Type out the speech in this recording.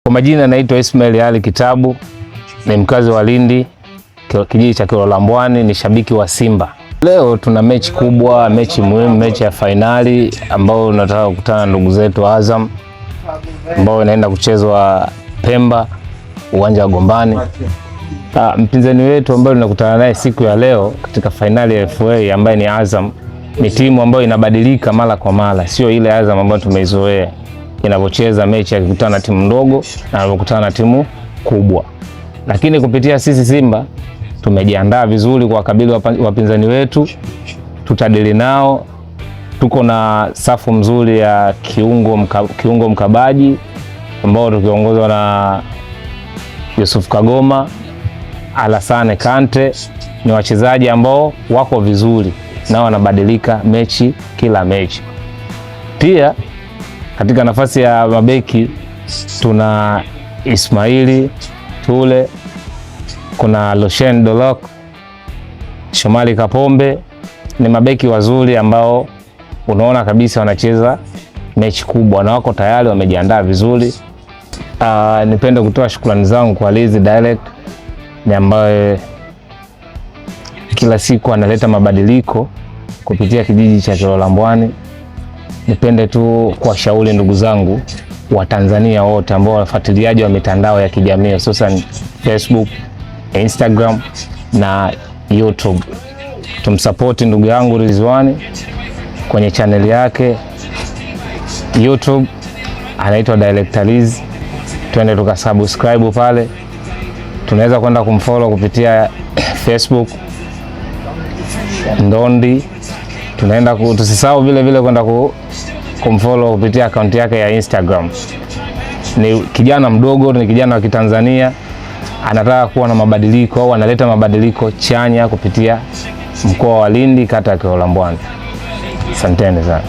Kwa majina naitwa Ismail Ali Kitabu, ni mkazi wa Lindi, kijiji cha Kilolambwani, ni shabiki wa Simba. Leo tuna mechi kubwa, mechi muhimu, mechi ya fainali ambao tunataka kukutana na ndugu zetu Azam ambao inaenda kuchezwa Pemba, uwanja wa Gombani. Mpinzani wetu ambaye tunakutana naye siku ya leo katika fainali ya FA ambaye ni Azam, ni timu ambayo inabadilika mara kwa mara, sio ile Azam ambayo tumeizoea inapocheza mechi akikutana na timu ndogo na anapokutana na timu kubwa. Lakini kupitia sisi Simba tumejiandaa vizuri kwa kabili wapinzani wetu, tutadili nao. Tuko na safu mzuri ya kiungo mkabaji ambao tukiongozwa na Yusuf Kagoma, Alassane Kante. Ni wachezaji ambao wako vizuri na wanabadilika kila mechi. Pia katika nafasi ya mabeki tuna Ismaili Tule, kuna Lushen Dolok, Shomari Kapombe. Ni mabeki wazuri ambao unaona kabisa wanacheza mechi kubwa na wako tayari, wamejiandaa vizuri. Nipende kutoa shukrani zangu kwa Lizi Direct, ni ambaye kila siku analeta mabadiliko kupitia kijiji cha Kilolambwani. Nipende tu kuwashauri ndugu zangu wa Tanzania wote ambao wafuatiliaji wa mitandao ya kijamii hususan Facebook, Instagram na YouTube, tumsupport ndugu yangu Rizwani kwenye channel yake YouTube, anaitwa Director Liz. Twende tukasubscribe pale. Tunaweza kwenda kumfollow kupitia Facebook Ndondi. Tusisahau vile kwenda kumfollow kupitia account yake ya Instagram. Ni kijana mdogo, ni kijana wa Kitanzania, anataka kuwa na mabadiliko au analeta mabadiliko chanya kupitia mkoa wa Lindi, kata ya Kilolambwani. Asanteni sana.